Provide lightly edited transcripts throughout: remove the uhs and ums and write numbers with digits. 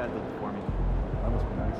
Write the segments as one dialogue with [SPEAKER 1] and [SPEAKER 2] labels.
[SPEAKER 1] dad built it for me.
[SPEAKER 2] That must be nice.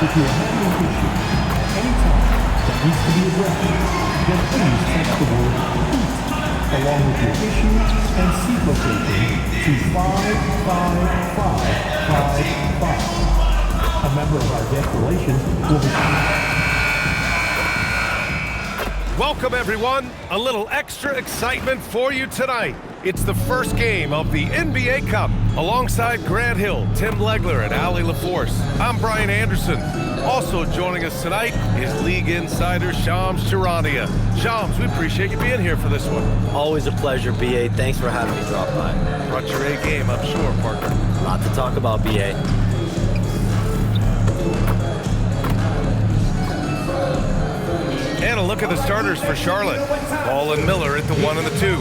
[SPEAKER 2] If you are having an issue anytime that needs to be addressed, then please text the word HEAT along with your issue and seat location to 55555. A member of our guest relations will be...
[SPEAKER 3] Welcome, everyone. A little extra excitement for you tonight. It's the first game of the NBA Cup. Alongside Grant Hill, Tim Legler, and Allie LaForce, I'm Brian Anderson. Also joining us tonight is League Insider Shams Charania. Shams, we appreciate you being here for this one.
[SPEAKER 4] Always a pleasure, BA. Thanks for having me drop by.
[SPEAKER 3] Brought your A game, I'm sure, partner.
[SPEAKER 4] A lot to talk about, BA.
[SPEAKER 3] And a look at the starters for Charlotte. Ball and Miller at the 1 and the 2.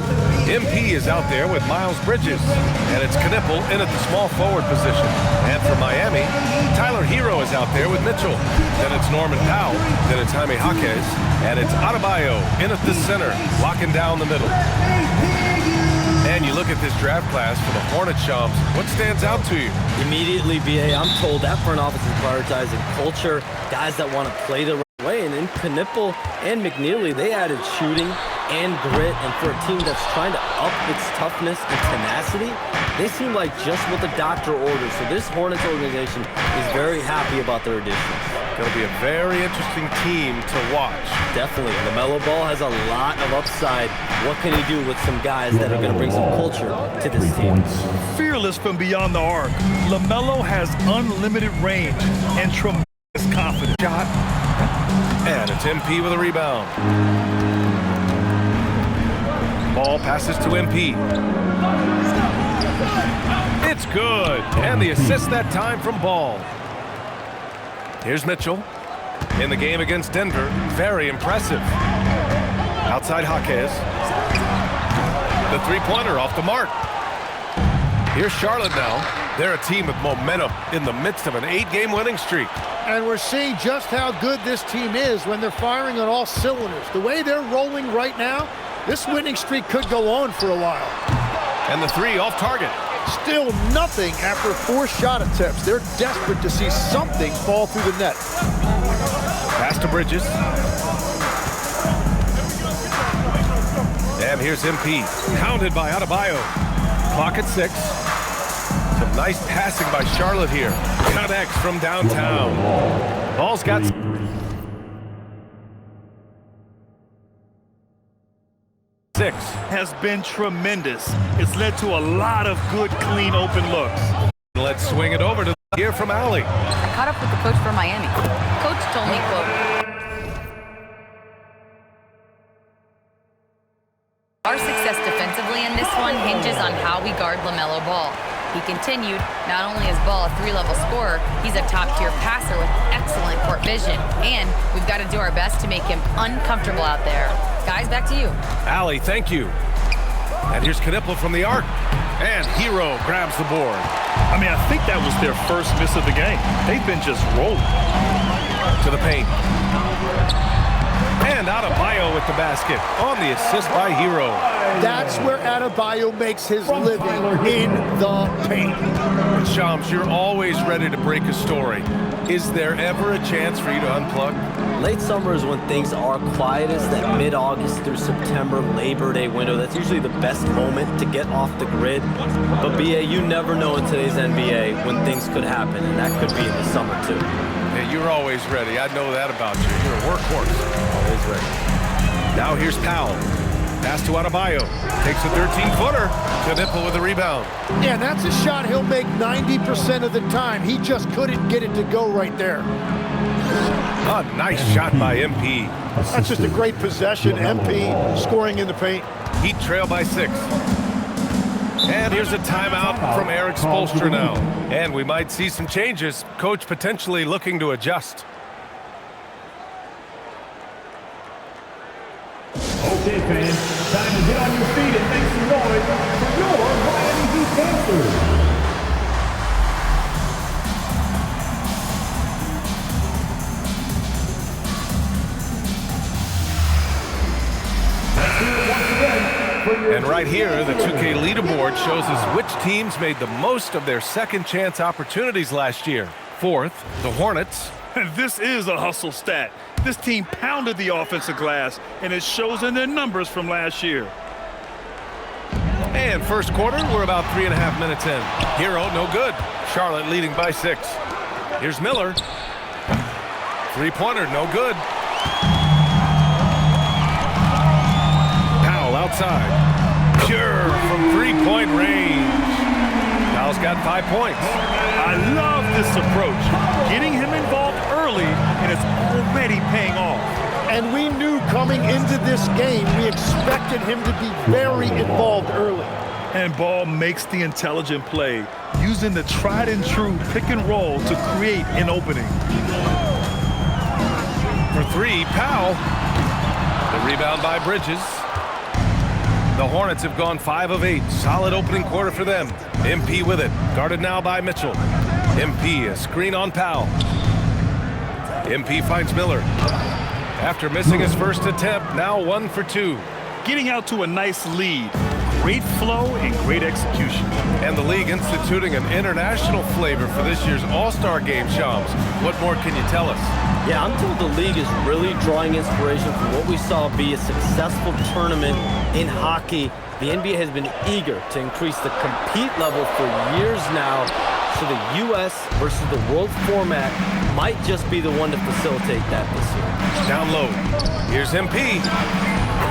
[SPEAKER 3] MP is out there with Miles Bridges. And it's Knipple in at the small forward position. And for Miami, Tyler Hero is out there with Mitchell. Then it's Norman Powell. Then it's Jaime Jaquez. And it's Adebayo in at the center, locking down the middle. And you look at this draft class for the Hornet Shams. What stands out to you?
[SPEAKER 4] Immediately, BA, I'm told that front office is prioritizing culture, guys that want to play the way, and in Knipple and McNeely, they added shooting and grit, and for a team that's trying to up its toughness and tenacity, they seem like just what the doctor ordered. So this Hornets organization is very happy about their additions.
[SPEAKER 3] Going to be a very interesting team to watch.
[SPEAKER 4] Definitely. LaMelo Ball has a lot of upside. What can he do with some guys that are going to bring some culture to this team?
[SPEAKER 5] Fearless from beyond the arc, LaMelo has unlimited range and tremendous confidence. Shot.
[SPEAKER 3] And it's MP with a rebound. Ball passes to MP. It's good. And the assist that time from Ball. Here's Mitchell. In the game against Denver, very impressive. Outside Jaquez. The three-pointer off the mark. Here's Charlotte now. They're a team with momentum in the midst of an 8-game winning streak.
[SPEAKER 6] And we're seeing just how good this team is when they're firing on all cylinders. The way they're rolling right now, this winning streak could go on for a while.
[SPEAKER 3] And the three off target.
[SPEAKER 6] Still nothing after 4 shot attempts. They're desperate to see something fall through the net.
[SPEAKER 3] Pass to Bridges. And here's MP. Pounded by Adebayo. Clock at 6. Some nice passing by Charlotte here. Connects from downtown. Ball's got... 6.
[SPEAKER 5] Has been tremendous. It's led to a lot of good, clean, open looks.
[SPEAKER 3] Let's swing it over to here from Allie.
[SPEAKER 1] I caught up with the coach for Miami. Coach told me, quote, "Our success defensively in this one hinges on how we guard LaMelo Ball." He continued, "Not only is Ball a 3-level scorer, he's a top-tier passer with excellent court vision. And we've got to do our best to make him uncomfortable out there." Guys, back to you.
[SPEAKER 3] Allie, thank you. And here's Knipple from the arc. And Hero grabs the board.
[SPEAKER 5] I mean, I think that was their first miss of the game. They've been just rolling.
[SPEAKER 3] To the paint. And Adebayo with the basket on the assist by Hero.
[SPEAKER 6] That's where Adebayo makes his living, in the paint.
[SPEAKER 3] And Shams, you're always ready to break a story. Is there ever a chance for you to unplug?
[SPEAKER 4] Late summer is when things are quietest, that mid-August through September Labor Day window. That's usually the best moment to get off the grid. But BA, you never know in today's NBA when things could happen, and that could be in the summer too.
[SPEAKER 3] Yeah, you're always ready. I know that about you. You're a workhorse.
[SPEAKER 4] Always ready.
[SPEAKER 3] Now here's Powell. Pass to Adebayo. Takes a 13-footer. Knipple with the rebound.
[SPEAKER 6] Yeah, that's a shot he'll make 90% of the time. He just couldn't get it to go right there.
[SPEAKER 3] A nice shot by MP.
[SPEAKER 6] That's just a great possession. MP scoring in the paint.
[SPEAKER 3] Heat trail by 6. And here's a timeout from Eric Spoelstra now. And we might see some changes. Coach potentially looking to adjust.
[SPEAKER 2] Okay, fans, time to get on your feet and make some noise for your Miami Heat Panthers.
[SPEAKER 3] And right here, the 2K leaderboard shows us which teams made the most of their second chance opportunities last year. 4th, the Hornets.
[SPEAKER 5] And this is a hustle stat. This team pounded the offensive glass, and it shows in their numbers from last year.
[SPEAKER 3] And first quarter, we're about 3.5 minutes in. Hero, no good. Charlotte leading by 6. Here's Miller. Three-pointer, no good. Powell outside. Pure from three-point range. Powell's got 5 points.
[SPEAKER 5] I love this approach. Getting him involved early, and it's already paying off.
[SPEAKER 6] And we knew coming into this game, we expected him to be very involved early.
[SPEAKER 5] And Ball makes the intelligent play, using the tried and true pick and roll to create an opening.
[SPEAKER 3] For 3, Powell. The rebound by Bridges. The Hornets have gone 5 of 8. Solid opening quarter for them. MP with it. Guarded now by Mitchell. MP, a screen on Powell. MP finds Miller. After missing his first attempt, now 1 for 2.
[SPEAKER 5] Getting out to a nice lead. Great flow and great execution.
[SPEAKER 3] And the league instituting an international flavor for this year's All-Star Game, Shams. What more can you tell us?
[SPEAKER 4] Yeah, I'm told the league is really drawing inspiration from what we saw be a successful tournament in hockey. The NBA has been eager to increase the compete level for years now, so the U.S. versus the world format might just be the one to facilitate that this year.
[SPEAKER 3] Down low. Here's MP.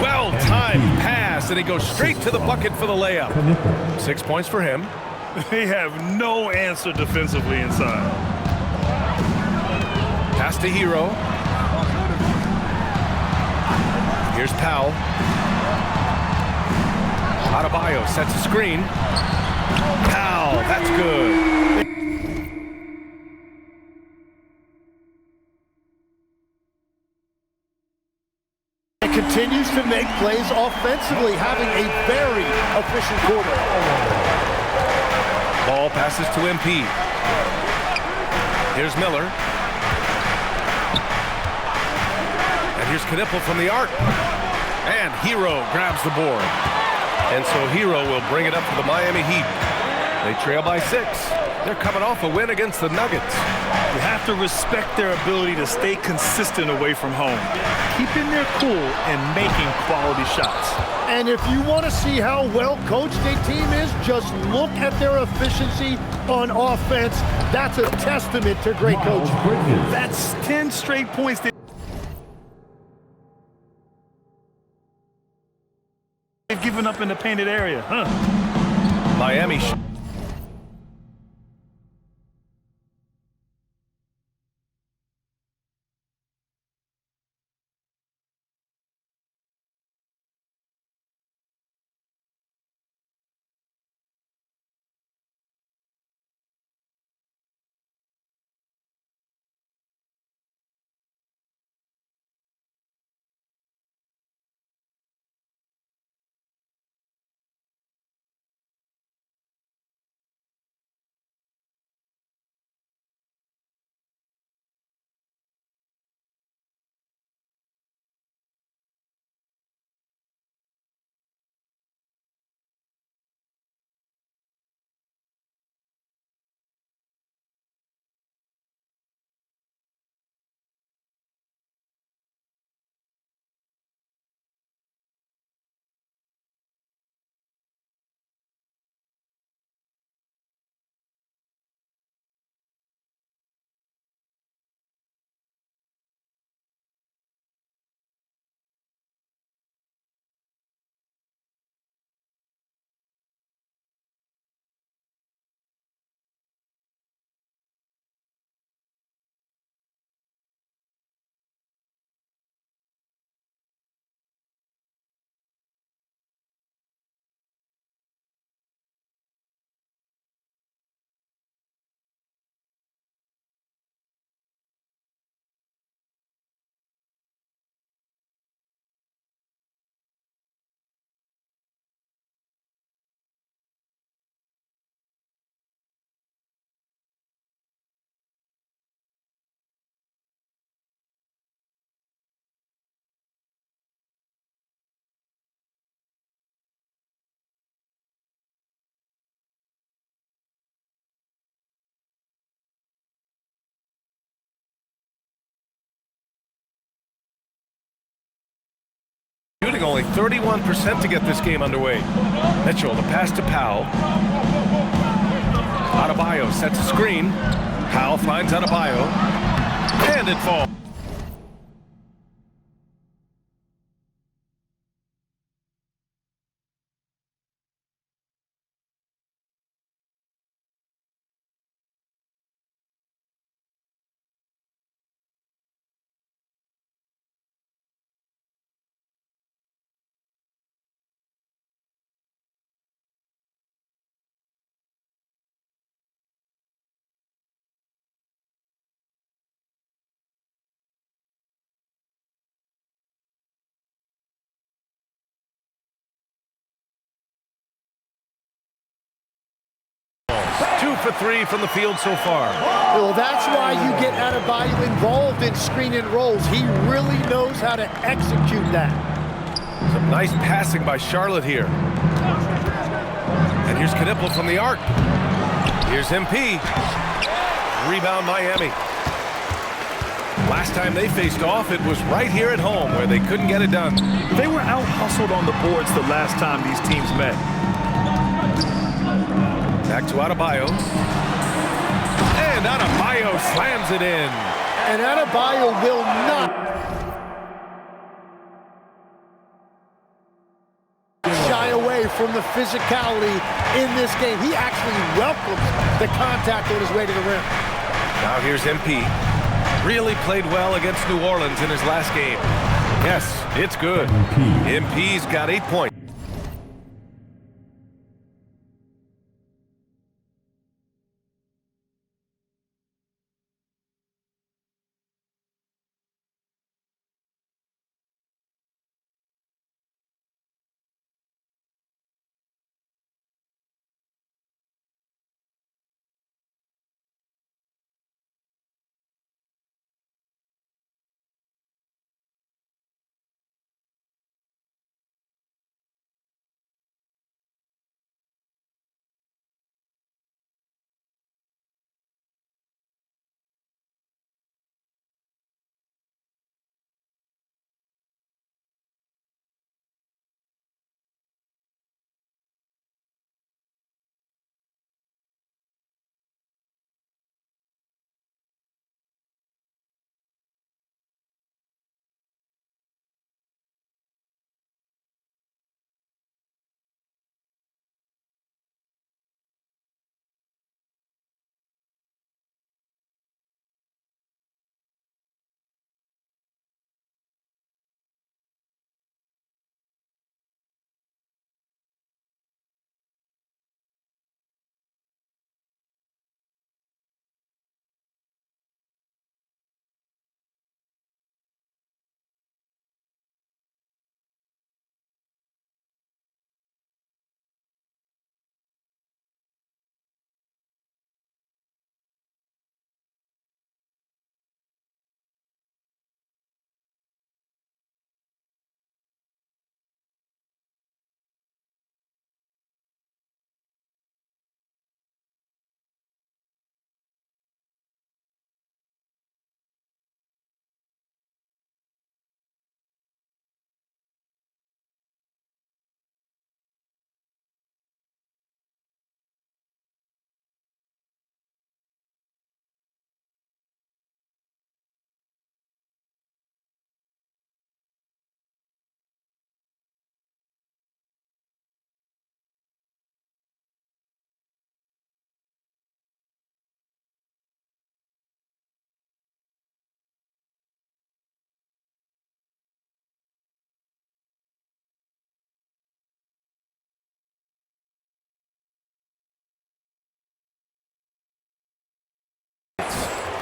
[SPEAKER 3] Well-timed pass, and he goes straight to the bucket for the layup. 6 points for him.
[SPEAKER 5] They have no answer defensively inside.
[SPEAKER 3] Pass to Hero. Here's Powell. Adebayo sets a screen. Powell, that's good.
[SPEAKER 6] And continues to make plays offensively, having a very efficient quarter.
[SPEAKER 3] Ball passes to MP. Here's Miller. And here's Knipple from the arc. And Hero grabs the board. And so Hero will bring it up for the Miami Heat. They trail by 6. They're coming off a win against the Nuggets.
[SPEAKER 5] You have to respect their ability to stay consistent away from home, keeping their cool and making quality shots.
[SPEAKER 6] And if you want to see how well coached a team is, just look at their efficiency on offense. That's a testament to great coaching.
[SPEAKER 5] That's 10 straight points. They've given up in the painted area, huh?
[SPEAKER 3] Miami. Shooting only 31% to get this game underway. Mitchell, the pass to Powell. Adebayo sets a screen. Powell finds Adebayo. And it falls. Two for three from the field so far.
[SPEAKER 6] Well, that's why you get Adebayo involved in screen and rolls. He really knows how to execute that.
[SPEAKER 3] Some nice passing by Charlotte here. And here's Knipple from the arc. Here's MP. Rebound Miami. Last time they faced off, it was right here at home where they couldn't get it done.
[SPEAKER 5] They were out-hustled on the boards the last time these teams met.
[SPEAKER 3] Back to Adebayo. And Adebayo slams it in.
[SPEAKER 6] And Adebayo will not shy away from the physicality in this game. He actually welcomes the contact on his way to the rim.
[SPEAKER 3] Now here's MP. Really played well against New Orleans in his last game. Yes, it's good. MP's got 8 points.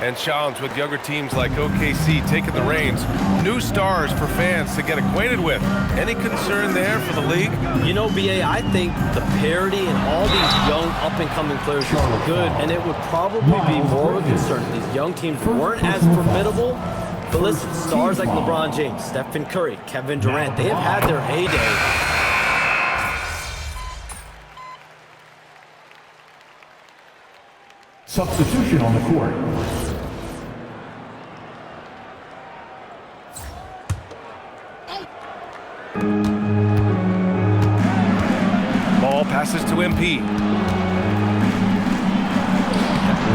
[SPEAKER 3] And Shams, with younger teams like OKC taking the reins, new stars for fans to get acquainted with. Any concern there for the league?
[SPEAKER 4] You know, BA, I think the parity and all these young up-and-coming players is good, and it would probably be more of a concern if these young teams weren't as formidable. But listen, stars like LeBron James, Stephen Curry, Kevin Durant, they have had their heyday.
[SPEAKER 2] Substitution on the court.
[SPEAKER 3] Ball passes to MP.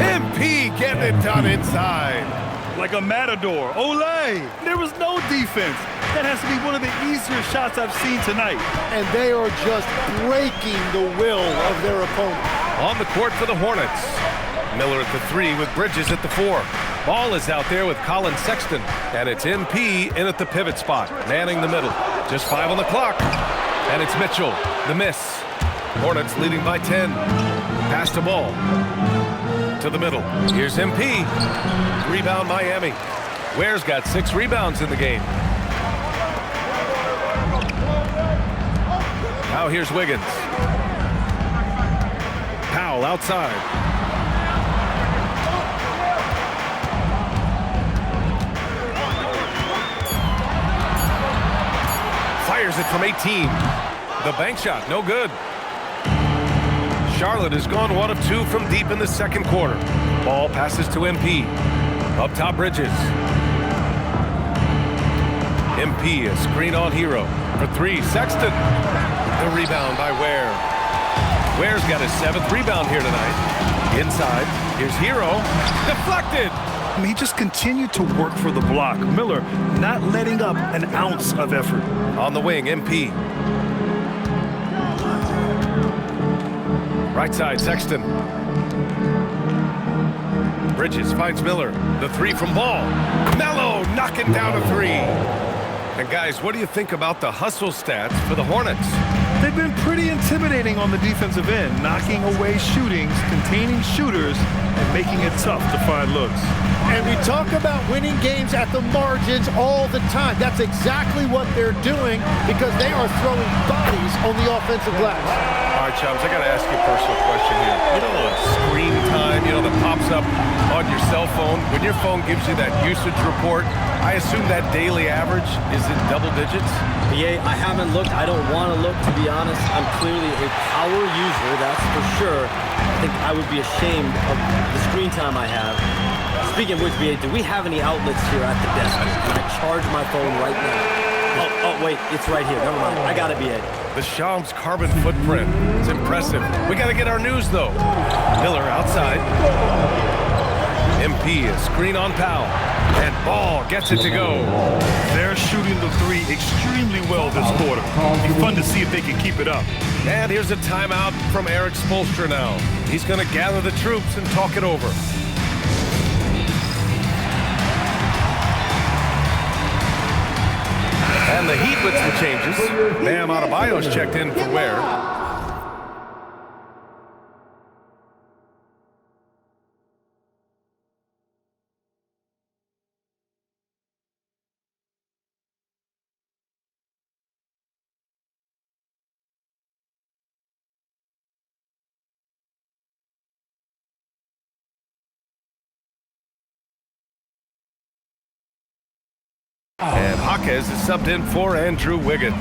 [SPEAKER 3] MP getting it done inside.
[SPEAKER 5] Like a matador. Olay! There was no defense. That has to be one of the easier shots I've seen tonight.
[SPEAKER 6] And they are just breaking the will of their opponent.
[SPEAKER 3] On the court for the Hornets. Miller at the 3 with Bridges at the 4. Ball is out there with Colin Sexton. And it's MP in at the pivot spot, manning the middle. Just 5 on the clock. And it's Mitchell, the miss. Hornets leading by 10. Pass to Ball. To the middle. Here's MP. Rebound Miami. Ware's got 6 rebounds in the game. Now here's Wiggins. Powell outside. Fires it from 18. The bank shot, no good. Charlotte has gone 1 of 2 from deep in the second quarter. Ball passes to MP. Up top, Bridges. MP, a screen on Hero. For 3, Sexton. The rebound by Ware. Ware's got his 7th rebound here tonight. Inside, here's Hero. Deflected!
[SPEAKER 5] I mean, he just continued to work for the block. Miller not letting up an ounce of effort.
[SPEAKER 3] On the wing, MP. Right side, Sexton. Bridges finds Miller. The 3 from Ball. Melo knocking down a 3. And guys, what do you think about the hustle stats for the Hornets?
[SPEAKER 5] They've been pretty intimidating on the defensive end, knocking away shootings, containing shooters, and making it tough to find looks.
[SPEAKER 6] And we talk about winning games at the margins all the time. That's exactly what they're doing because they are throwing bodies on the offensive glass.
[SPEAKER 3] All right, Chums, I got to ask you a personal question here. You know the screen time, that pops up on your cell phone? When your phone gives you that usage report, I assume that daily average is in double digits?
[SPEAKER 4] BA, I haven't looked. I don't want to look, to be honest. I'm clearly a power user, that's for sure. I think I would be ashamed of the screen time I have. Speaking of which, BA, do we have any outlets here at the desk? Can I charge my phone right now? Oh, wait, it's right here. Never mind. I got it, BA.
[SPEAKER 3] The Shams carbon footprint. It's impressive. We got to get our news, though. Miller outside. MP, a screen on Powell. And Ball gets it to go.
[SPEAKER 5] They're shooting the 3 extremely well this quarter. It'll be fun to see if they can keep it up.
[SPEAKER 3] And here's a timeout from Eric Spoelstra now. He's going to gather the troops and talk it over. And the Heat with some changes. Bam Adebayo's checked in for Ware. And Jaquez is subbed in for Andrew Wiggins.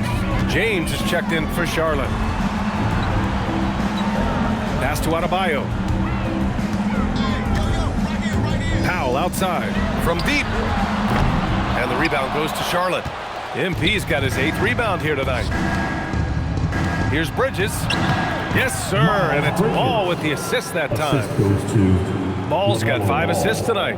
[SPEAKER 3] James is checked in for Charlotte. Pass to Adebayo. Powell outside from deep. And the rebound goes to Charlotte. MP's got his 8th rebound here tonight. Here's Bridges. Yes, sir. And it's Ball with the assist that time. Ball's got 5 assists tonight.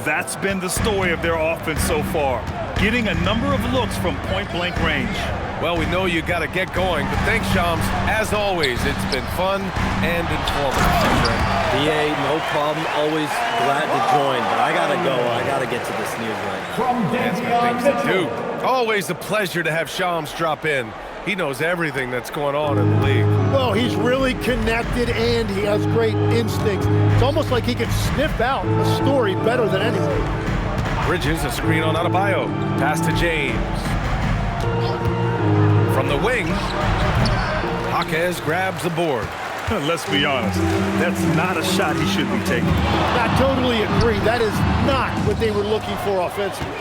[SPEAKER 5] That's been the story of their offense so far. Getting a number of looks from point-blank range.
[SPEAKER 3] Well, we know you got to get going, but thanks, Shams. As always, it's been fun and informative.
[SPEAKER 4] BA, no problem. Always glad to join, but I got to go. I got to get to this news right now.
[SPEAKER 3] Man's got things to do. Always a pleasure to have Shams drop in. He knows everything that's going on in the league.
[SPEAKER 6] Well, he's really connected and he has great instincts. It's almost like he can sniff out a story better than anyone.
[SPEAKER 3] Bridges, a screen on Adebayo. Pass to James. From the wing, Jaquez grabs the board.
[SPEAKER 5] Let's be honest, that's not a shot he should be taking.
[SPEAKER 6] I totally agree. That is not what they were looking for offensively.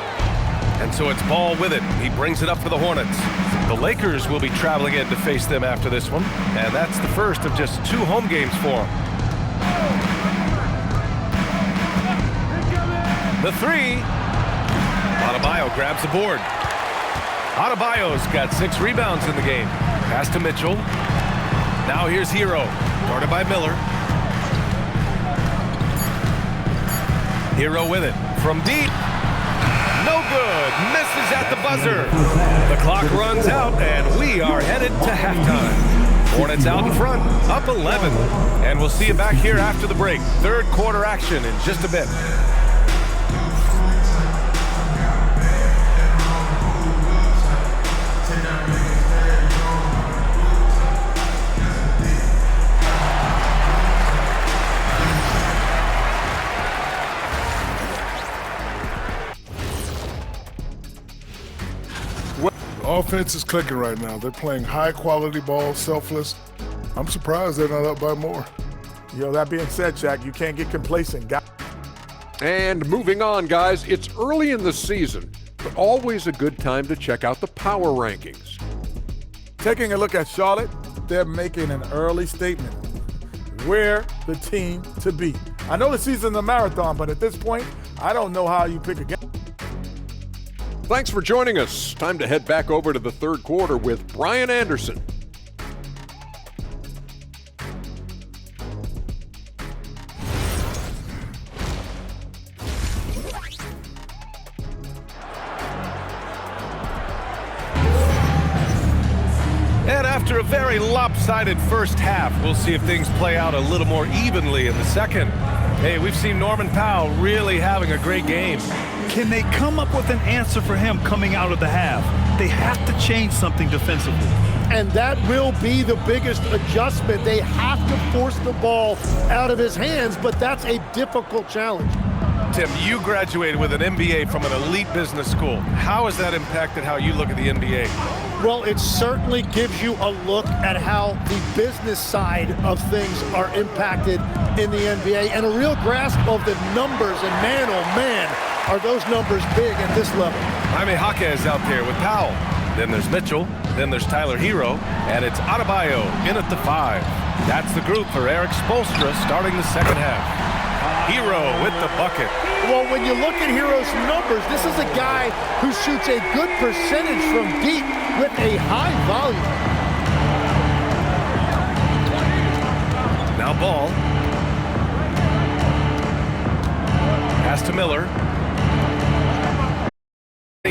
[SPEAKER 3] And so it's Ball with it. He brings it up for the Hornets. The Lakers will be traveling in to face them after this one, and that's the first of just 2 home games for them. The 3. Adebayo grabs the board. Adebayo's got 6 rebounds in the game. Pass to Mitchell. Now here's Hero, guarded by Miller. Hero with it from deep. No good. Misses at the buzzer. The clock runs out, and we are headed to halftime. Hornets out in front, up 11. And we'll see you back here after the break. Third quarter action in just a bit.
[SPEAKER 7] Offense is clicking right now. They're playing high-quality ball, selfless. I'm surprised they're not up by more.
[SPEAKER 8] That being said, Shaq, you can't get complacent.
[SPEAKER 9] And moving on, guys, it's early in the season, but always a good time to check out the power rankings.
[SPEAKER 8] Taking a look at Charlotte, they're making an early statement. We're the team to beat. I know the season's a marathon, but at this point, I don't know how you pick again.
[SPEAKER 9] Thanks for joining us. Time to head back over to the third quarter with Brian Anderson.
[SPEAKER 3] And after a very lopsided first half, we'll see if things play out a little more evenly in the second. Hey, we've seen Norman Powell really having a great game.
[SPEAKER 5] Can they come up with an answer for him coming out of the half? They have to change something defensively.
[SPEAKER 6] And that will be the biggest adjustment. They have to force the ball out of his hands, but that's a difficult challenge.
[SPEAKER 3] Tim, you graduated with an MBA from an elite business school. How has that impacted how you look at the NBA?
[SPEAKER 6] Well, it certainly gives you a look at how the business side of things are impacted in the NBA and a real grasp of the numbers. And man, oh man, are those numbers big at this level.
[SPEAKER 3] Jaime Jaquez out there with Powell. Then there's Mitchell. Then there's Tyler Hero. And it's Adebayo in at the 5. That's the group for Eric Spoelstra starting the second half. Hero with the bucket.
[SPEAKER 6] Well, when you look at Hero's numbers, this is a guy who shoots a good percentage from deep with a high volume.
[SPEAKER 3] Now Ball. Pass to Miller.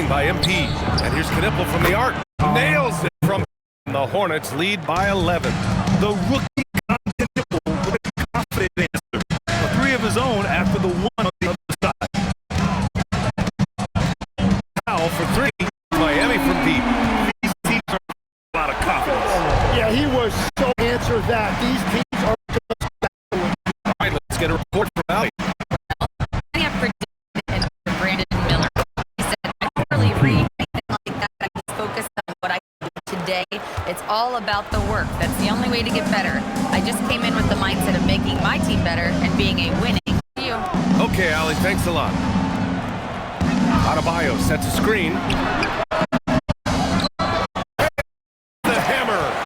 [SPEAKER 3] By MP. And here's Knipple from the arc. Nails it from the Hornets lead by 11.
[SPEAKER 5] The rookie got Knipple with a confident answer. A 3 of his own after the 1 on the other side.
[SPEAKER 3] Powell for 3. Miami from deep.
[SPEAKER 5] These teams are a lot of confidence.
[SPEAKER 6] Yeah, he was so answer that. These teams are just battling.
[SPEAKER 3] All right, let's get a report from Allie.
[SPEAKER 1] I have predicted for Brandon Miller. He said, I don't really read anything like that. I just focus on what I can do today. It's all about the work. That's the only way to get better. I just came in with the mindset of making my team better and being a winning team.
[SPEAKER 3] Okay, Allie, thanks a lot. Adebayo sets a screen. The hammer.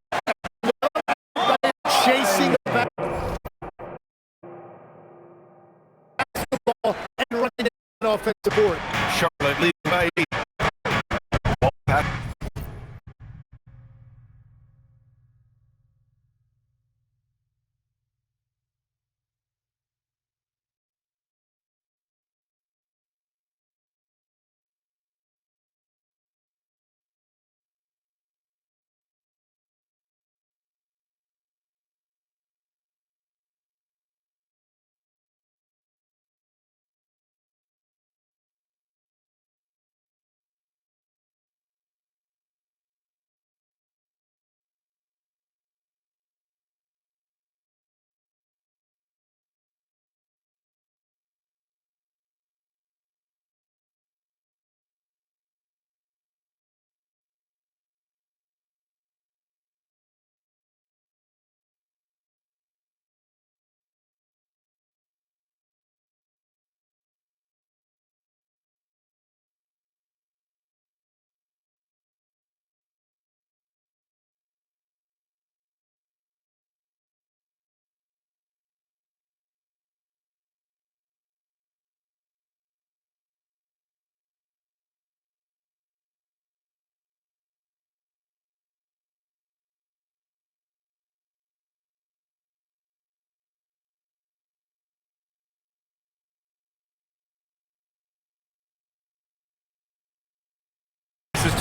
[SPEAKER 6] Chasing the basketball and running it on offensive board.
[SPEAKER 3] Charlotte leading by 8.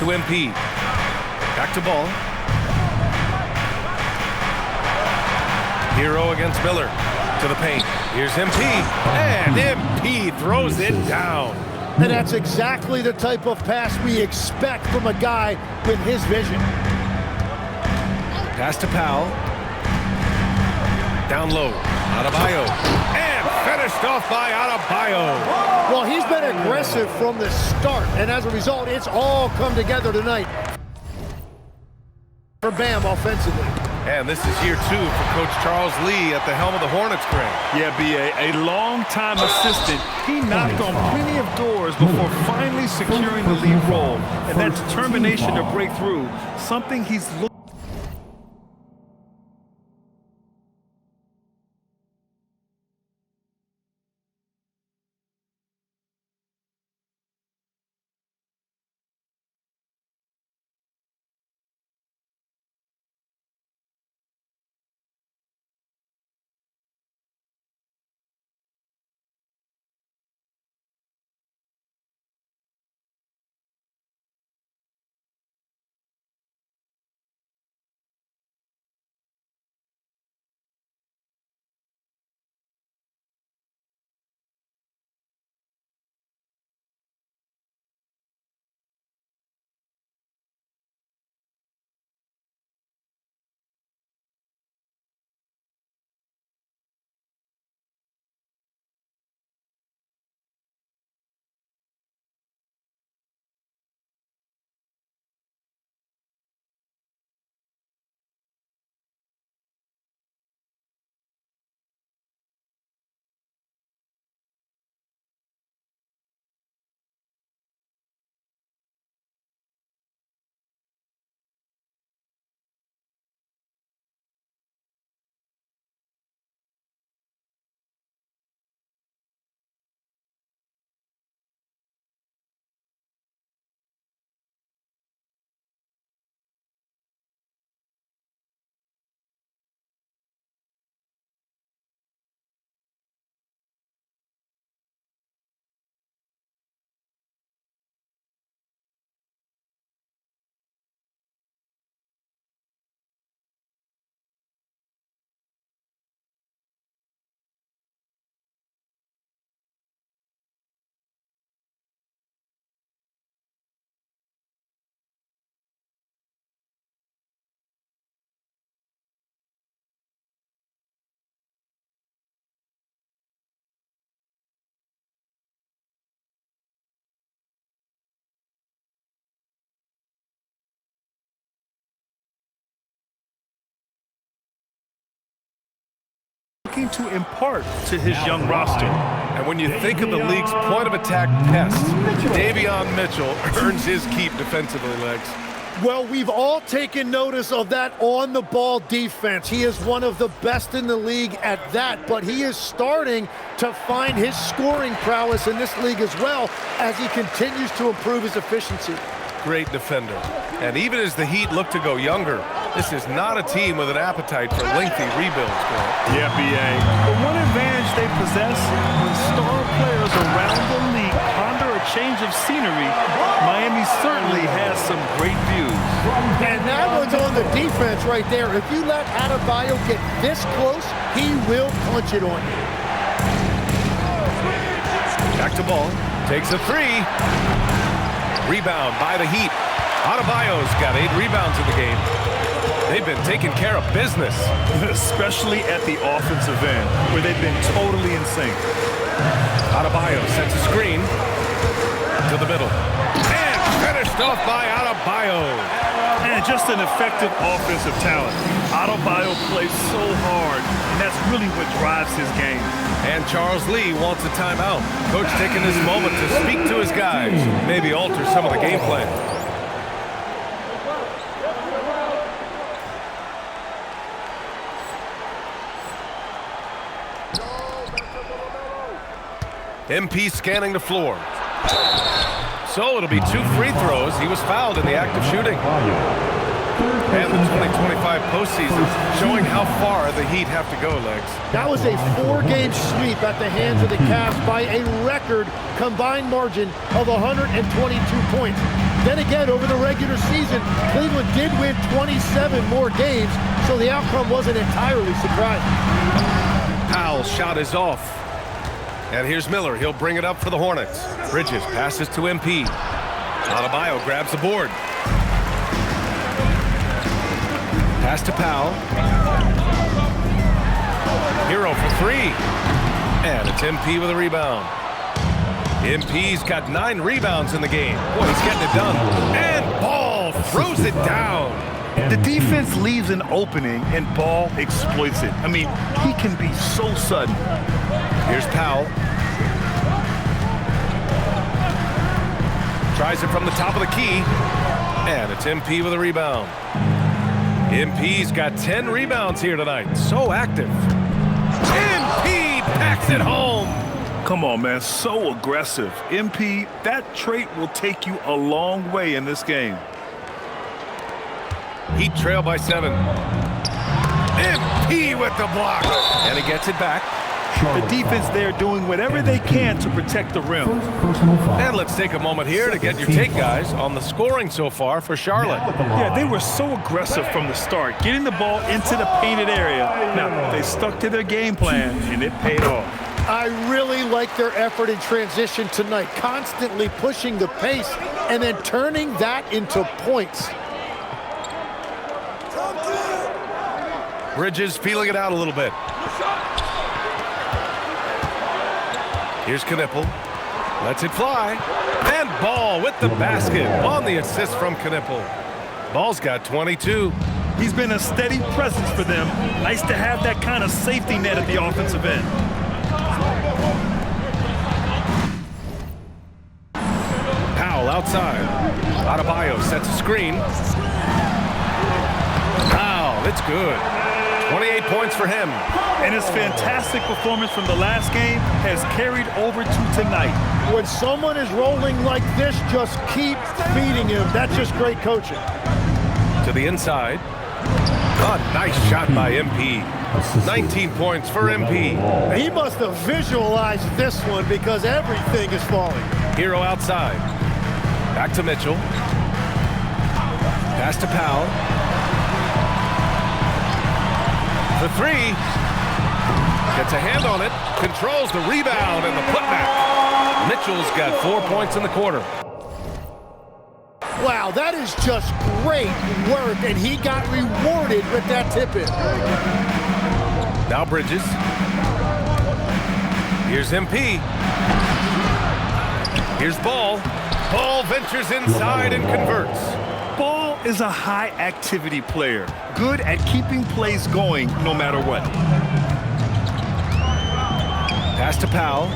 [SPEAKER 3] to MP. Back to Ball. Hero against Miller. To the paint. Here's MP. And MP throws it down.
[SPEAKER 6] And that's exactly the type of pass we expect from a guy with his vision.
[SPEAKER 3] Pass to Powell. Down low. Adebayo. And finished off by Adebayo.
[SPEAKER 6] Well, he's been aggressive from the start, and as a result, it's all come together tonight for Bam offensively.
[SPEAKER 3] And this is year 2 for Coach Charles Lee at the helm of the Hornets, Greg.
[SPEAKER 5] Yeah, B.A., a long-time assistant. He knocked on plenty of doors before finally securing the lead role. And that determination to break through, something he's looking to impart to his young roster.
[SPEAKER 3] And when you think of the league's point of attack pest, Davion Mitchell earns his keep defensively, Legs.
[SPEAKER 6] Well, we've all taken notice of that on-the-ball defense. He is one of the best in the league at that, but he is starting to find his scoring prowess in this league as well as he continues to improve his efficiency.
[SPEAKER 3] Great defender. And even as the Heat look to go younger, this is not a team with an appetite for lengthy rebuilds, Greg.
[SPEAKER 5] Yeah, B.A. The one advantage they possess when star players around the league ponder a change of scenery, Miami certainly has some great views.
[SPEAKER 6] And that one's on the defense right there. If you let Adebayo get this close, he will punch it on you.
[SPEAKER 3] Back to Ball. Takes a 3. Rebound by the Heat. Adebayo's got 8 rebounds in the game. They've been taking care of business.
[SPEAKER 5] Especially at the offensive end, where they've been totally in sync.
[SPEAKER 3] Adebayo sets a screen to the middle. And finished off by Adebayo.
[SPEAKER 5] And just an effective offensive talent. Adebayo plays so hard, and that's really what drives his game.
[SPEAKER 3] And Charles Lee wants a timeout. Coach taking this moment to speak to his guys, maybe alter some of the game plan. MP scanning the floor. So it'll be 2 free throws. He was fouled in the act of shooting. And the 2025 postseason showing how far the Heat have to go, Legs.
[SPEAKER 6] That was a 4-game sweep at the hands of the Cavs by a record combined margin of 122 points. Then again, over the regular season, Cleveland did win 27 more games, so the outcome wasn't entirely surprising.
[SPEAKER 3] Powell's shot is off. And here's Miller. He'll bring it up for the Hornets. Bridges passes to MP. Adebayo grabs the board. Pass to Powell. Hero for three. And it's MP with a rebound. MP's got 9 rebounds in the game. Boy, he's getting it done. And Ball throws it down.
[SPEAKER 5] The defense leaves an opening, and Ball exploits it. I mean, he can be so sudden.
[SPEAKER 3] Here's Powell. Tries it from the top of the key. And it's MP with a rebound. MP's got 10 rebounds here tonight. So active. MP packs it home.
[SPEAKER 5] Come on, man, so aggressive. MP, that trait will take you a long way in this game.
[SPEAKER 3] Heat trail by 7. MP with the block. And he gets it back.
[SPEAKER 5] The defense there doing whatever they can to protect the rim.
[SPEAKER 3] And let's take a moment here to get your take, guys, on the scoring so far for Charlotte.
[SPEAKER 5] Yeah, they were so aggressive from the start, getting the ball into the painted area. Now, they stuck to their game plan, and it paid off.
[SPEAKER 6] I really like their effort in transition tonight, constantly pushing the pace and then turning that into points.
[SPEAKER 3] Bridges feeling it out a little bit. Here's Knipple. Lets it fly. And Ball with the basket on the assist from Knipple. Ball's got 22.
[SPEAKER 5] He's been a steady presence for them. Nice to have that kind of safety net at the offensive end.
[SPEAKER 3] Powell outside. Adebayo sets a screen. Wow, it's good. 28 points for him.
[SPEAKER 5] And his fantastic performance from the last game has carried over to tonight.
[SPEAKER 6] When someone is rolling like this, just keep feeding him. That's just great coaching.
[SPEAKER 3] To the inside. A nice shot by MP. 19 points for MP.
[SPEAKER 6] He must have visualized this one because everything is falling.
[SPEAKER 3] Hero outside. Back to Mitchell. Pass to Powell. The three. Gets a hand on it. Controls the rebound and the putback. Mitchell's got 4 points in the quarter.
[SPEAKER 6] Wow, that is just great work, and he got rewarded with that tip-in.
[SPEAKER 3] Now Bridges. Here's MP. Here's Ball. Ball ventures inside and converts.
[SPEAKER 5] Ball is a high-activity player, good at keeping plays going no matter what.
[SPEAKER 3] Pass to Powell.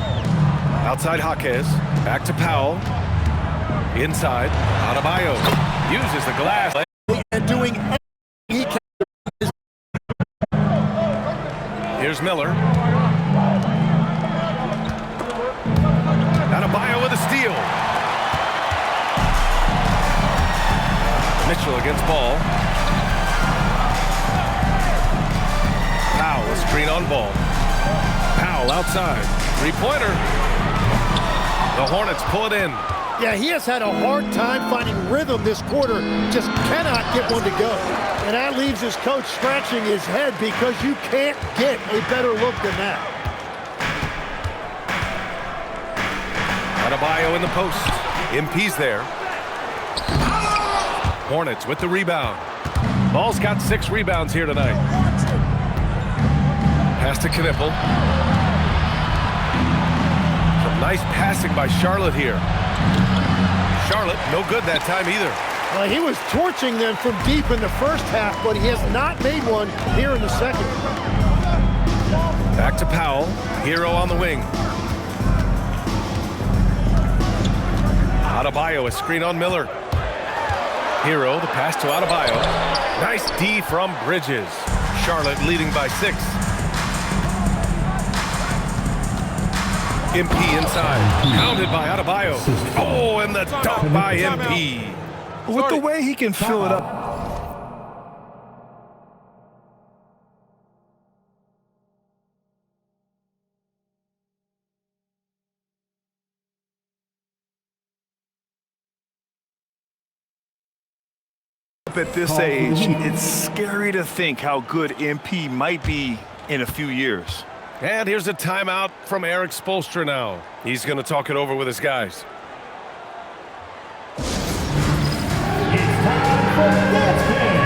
[SPEAKER 3] Outside Jaquez. Back to Powell. Inside. Adebayo uses the glass.
[SPEAKER 6] And doing everything he can.
[SPEAKER 3] Here's Miller. Adebayo with a steal. Mitchell against Ball. Powell, a screen on Ball. Powell outside. Three-pointer. The Hornets pull it in.
[SPEAKER 6] Yeah, he has had a hard time finding rhythm this quarter. Just cannot get one to go. And that leaves his coach scratching his head because you can't get a better look than that.
[SPEAKER 3] Adebayo in the post. MP's there. Hornets with the rebound. Ball's got 6 rebounds here tonight. Pass to Knipple. Some nice passing by Charlotte here. Charlotte, no good that time either.
[SPEAKER 6] He was torching them from deep in the first half, but he has not made one here in the second.
[SPEAKER 3] Back to Powell. Hero on the wing. Adebayo, a screen on Miller. Hero, the pass to Adebayo. Nice D from Bridges. Charlotte leading by 6. MP inside. Pounded by Adebayo. Oh, and the dunk by MP.
[SPEAKER 5] With the way he can fill it up. up at this age, it's scary to think how good MP might be in a few years.
[SPEAKER 3] And here's a timeout from Eric Spoelstra now. He's going to talk it over with his guys.
[SPEAKER 2] It's time for Dance Cam.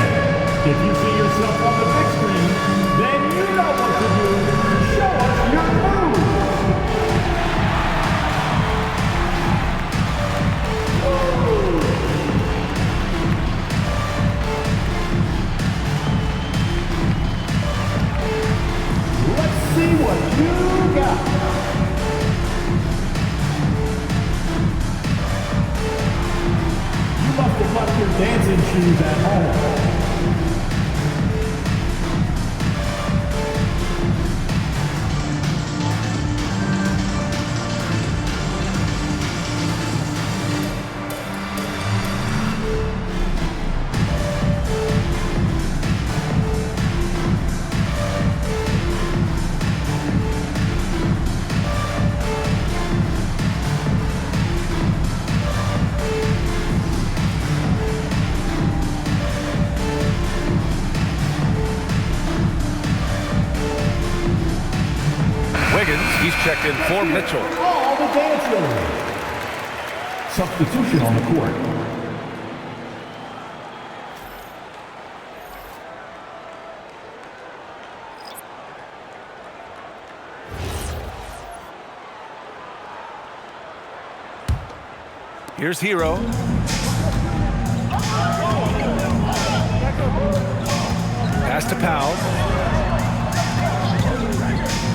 [SPEAKER 2] If you see yourself on the big screen, then you know what to do. Show us your moves. Let's see what you got. You must have left your dancing shoes at home.
[SPEAKER 3] Wiggins, he's checked in for Mitchell.
[SPEAKER 2] All the dancers. Substitution on the court.
[SPEAKER 3] Here's Hero. Pass to Powell.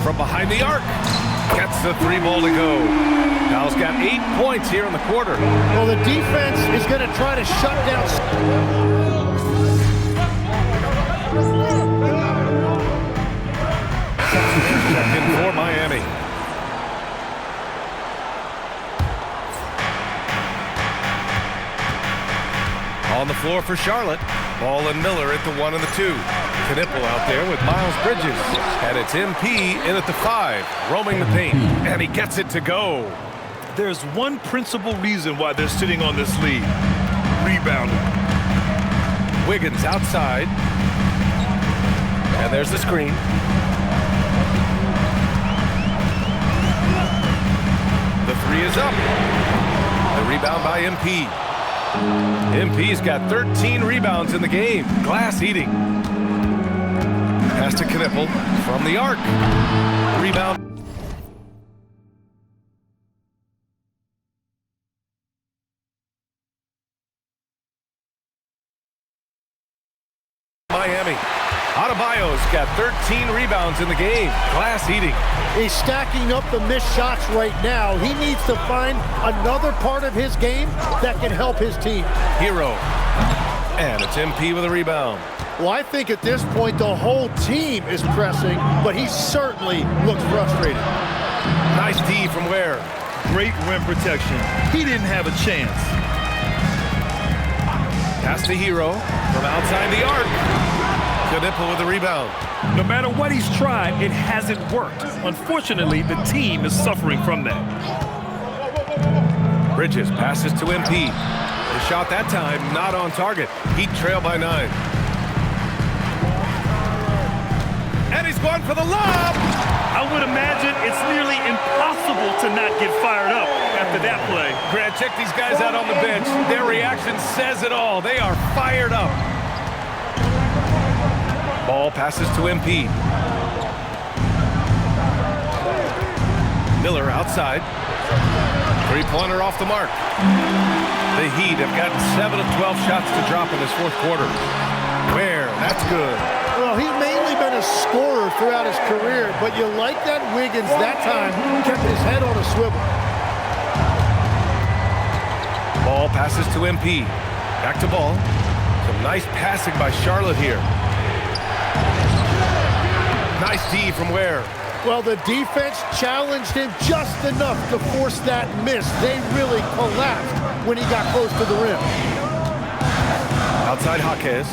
[SPEAKER 3] From behind the arc. Gets the 3 ball to go. Powell's got 8 points here in the quarter.
[SPEAKER 6] Well, the defense is going to try to shut down.
[SPEAKER 3] Check in for Miami. On the floor for Charlotte. Ball and Miller at the 1 and the 2. Knipple out there with Miles Bridges. And it's MP in at the 5, roaming the paint. And he gets it to go.
[SPEAKER 5] There's one principal reason why they're sitting on this lead. Rebounding.
[SPEAKER 3] Wiggins outside. And there's the screen. The 3 is up. The rebound by MP. MP's got 13 rebounds in the game. Glass eating. Pass to Knipple from the arc. Rebound. Miami. Adebayo's got 13 rebounds in the game. Glass eating.
[SPEAKER 6] He's stacking up the missed shots right now. He needs to find another part of his game that can help his team.
[SPEAKER 3] Hero. And it's MP with a rebound.
[SPEAKER 6] Well, I think at this point the whole team is pressing, but he certainly looks frustrated.
[SPEAKER 3] Nice D from Ware.
[SPEAKER 5] Great rim protection. He didn't have a chance.
[SPEAKER 3] Pass to Hero from outside the arc. Knipple with the rebound.
[SPEAKER 5] No matter what he's tried, it hasn't worked. Unfortunately, the team is suffering from that.
[SPEAKER 3] Bridges passes to MP. The shot that time not on target. Heat trail by 9. And he's going for the lob.
[SPEAKER 5] I would imagine it's nearly impossible to not get fired up after that play.
[SPEAKER 3] Grant, check these guys out on the bench. Their reaction says it all. They are fired up. Ball passes to MP. Miller outside. 3-pointer off the mark. The Heat have gotten 7 of 12 shots to drop in this fourth quarter. Ware, that's good.
[SPEAKER 6] Well, he's mainly been a scorer throughout his career, but you like that Wiggins that time kept his head on a swivel.
[SPEAKER 3] Ball passes to MP. Back to Ball. Some nice passing by Charlotte here. Nice D from Ware.
[SPEAKER 6] Well, the defense challenged him just enough to force that miss. They really collapsed when he got close to the rim.
[SPEAKER 3] Outside Jaquez.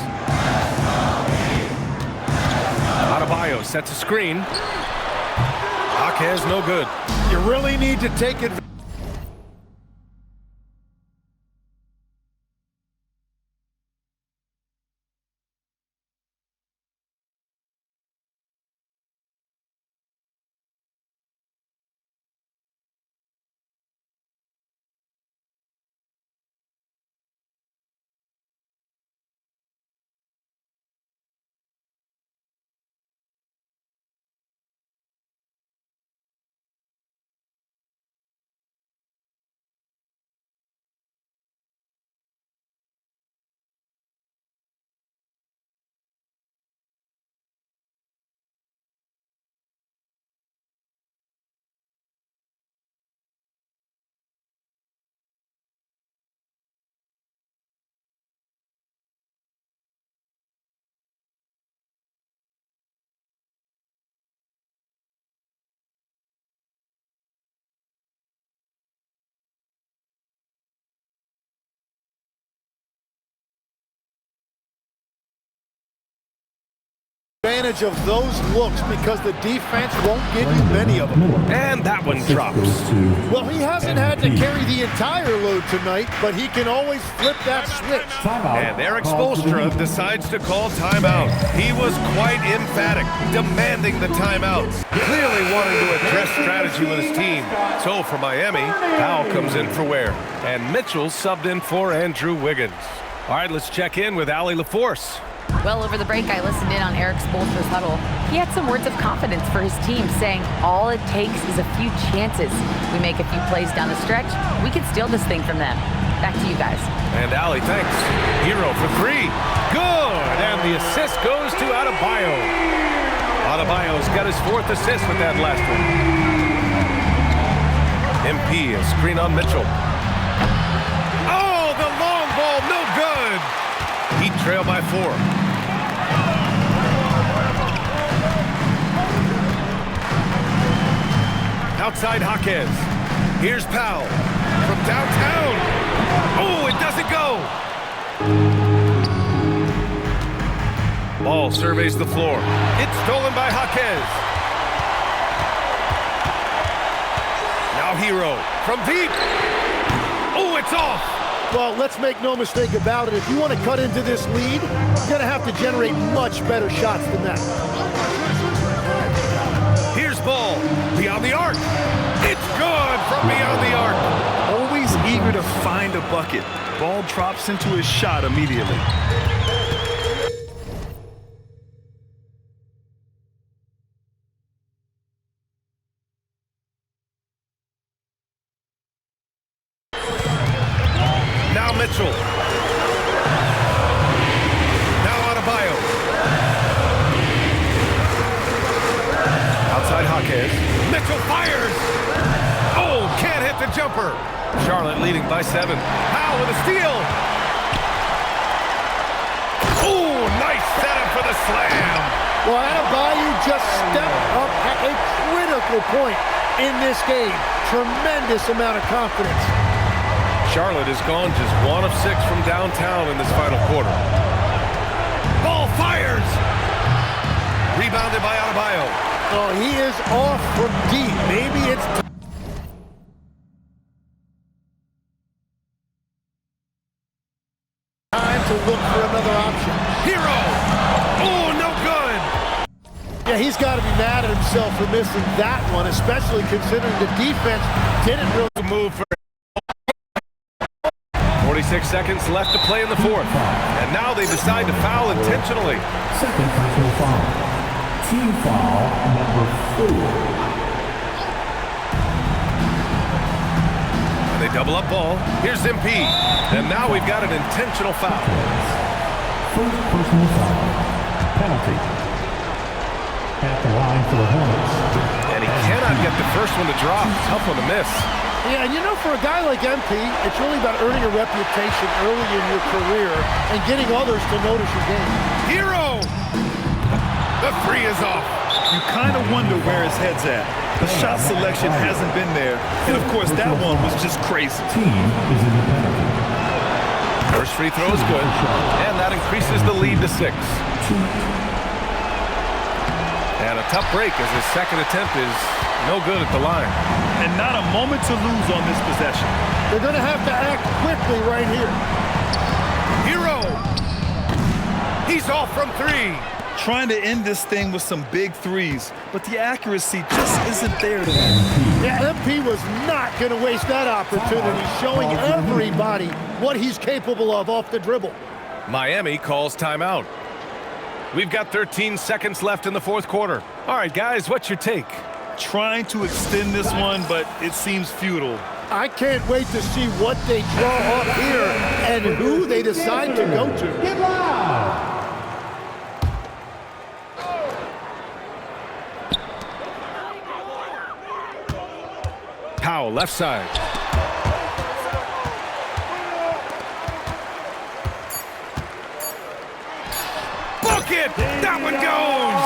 [SPEAKER 3] Adebayo sets a screen. Jaquez no good.
[SPEAKER 6] You really need to take advantage. advantage of those looks because the defense won't give you many of them.
[SPEAKER 3] And that one drops.
[SPEAKER 6] Well, he hasn't had to carry the entire load tonight, but he can always flip that switch.
[SPEAKER 3] And Eric Spoelstra decides to call timeout. He was quite emphatic, demanding the timeout, clearly wanting to address strategy with his team. So for Miami, Powell comes in for Ware, and Mitchell subbed in for Andrew Wiggins. All right, let's check in with Allie LaForce.
[SPEAKER 1] Well, over the break, I listened in on Eric Spoelstra's huddle. He had some words of confidence for his team, saying all it takes is a few chances. We make a few plays down the stretch, we can steal this thing from them. Back to you guys.
[SPEAKER 3] And Allie, thanks. Hero for three. Good. And the assist goes to Adebayo. Adebayo's got his fourth assist with that last one. MP, a screen on Mitchell. Oh, the long ball, no good. Heat trail by 4. Outside Jaquez. Here's Powell from downtown. Oh, it doesn't go. Ball surveys the floor. It's stolen by Jaquez. Now Hero from deep. Oh, it's off.
[SPEAKER 6] Well, let's make no mistake about it. If you want to cut into this lead, you're going to have to generate much better shots than that.
[SPEAKER 3] Here's Ball. Beyond the arc. It's good from beyond the arc.
[SPEAKER 5] Always eager to find a bucket. Ball drops into his shot immediately.
[SPEAKER 3] Now Mitchell. Now Adebayo. Outside Jaquez. Mitchell fires. Oh, can't hit the jumper. Charlotte leading by 7. Powell with a steal. Oh, nice setup for the slam.
[SPEAKER 6] Well, Adebayo just stepped up at a critical point in this game. Tremendous amount of confidence.
[SPEAKER 3] Charlotte has gone just 1 of 6 from downtown in this final quarter. Ball fires. Rebounded by Adebayo.
[SPEAKER 6] Oh, he is off from deep. Maybe it's time to look for another option.
[SPEAKER 3] Hero. Oh, no good.
[SPEAKER 6] Yeah, he's got to be mad at himself for missing that one, especially considering the defense didn't really
[SPEAKER 3] Move for 46 seconds left to play in the fourth. And now they decide to foul intentionally.
[SPEAKER 2] Second personal foul. Team foul number 4.
[SPEAKER 3] And they double up Ball. Here's MP. And now we've got an intentional foul.
[SPEAKER 2] First personal foul. Penalty. At the line for the Hornets.
[SPEAKER 3] And he cannot get the first one to drop. Tough one to miss.
[SPEAKER 6] Yeah, and you know, for a guy like MP, it's really about earning a reputation early in your career and getting others to notice your game.
[SPEAKER 3] Hero! The 3 is off.
[SPEAKER 5] You kind of wonder where his head's at. The shot selection hasn't been there. And, of course, that one was just crazy.
[SPEAKER 2] Team is in the penalty.
[SPEAKER 3] First free throw is good. And that increases the lead to 6. And a tough break as his second attempt is no good at the line.
[SPEAKER 5] And not a moment to lose on this possession.
[SPEAKER 6] They're going to have to act quickly right here.
[SPEAKER 3] Hero! He's off from 3.
[SPEAKER 5] Trying to end this thing with some big threes, but the accuracy just isn't there today.
[SPEAKER 6] Yeah, MP was not going to waste that opportunity, showing everybody what he's capable of off the dribble.
[SPEAKER 3] Miami calls timeout. We've got 13 seconds left in the fourth quarter. All right, guys, what's your take?
[SPEAKER 5] Trying to extend this one, but it seems futile.
[SPEAKER 6] I can't wait to see what they draw up here and who they decide to go to.
[SPEAKER 2] Get loud!
[SPEAKER 3] Powell, left side. Bucket! That one goes!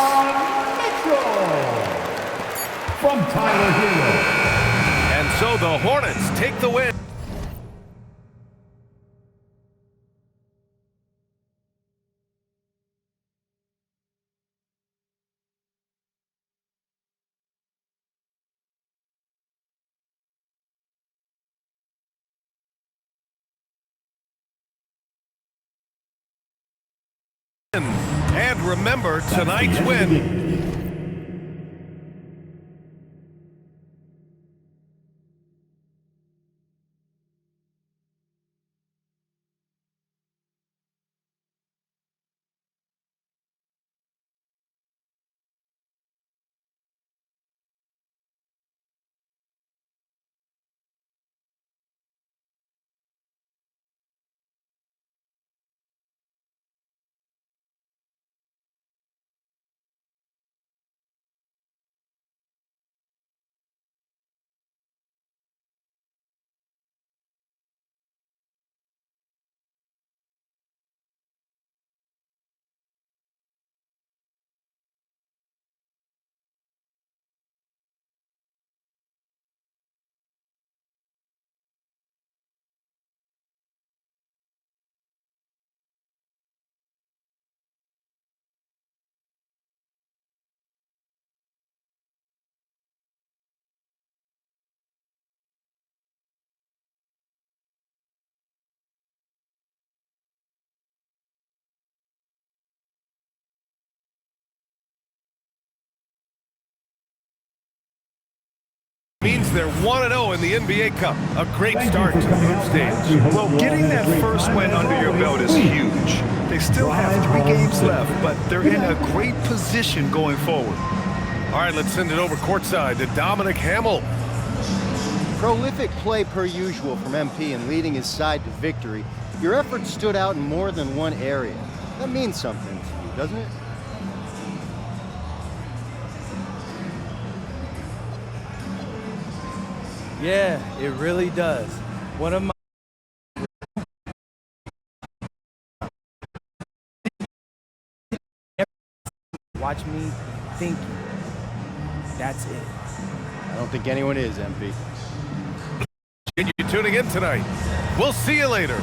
[SPEAKER 2] From Tyler Hero.
[SPEAKER 3] And so the Hornets take the win. And remember, tonight's win means they're 1-0 in the NBA Cup. A great start to the group stage.
[SPEAKER 5] Well, getting that first win under your belt is huge. They still have 3 games left, but they're in a great position going forward.
[SPEAKER 3] All right, let's send it over courtside to Dominic Hamill.
[SPEAKER 10] Prolific play per usual from MP and leading his side to victory. Your efforts stood out in more than one area. That means something to you, doesn't it?
[SPEAKER 4] Yeah, it really does. One of my watch me thinking. That's it.
[SPEAKER 10] I don't think anyone is, MP.
[SPEAKER 3] Continue tuning in tonight. We'll see you later.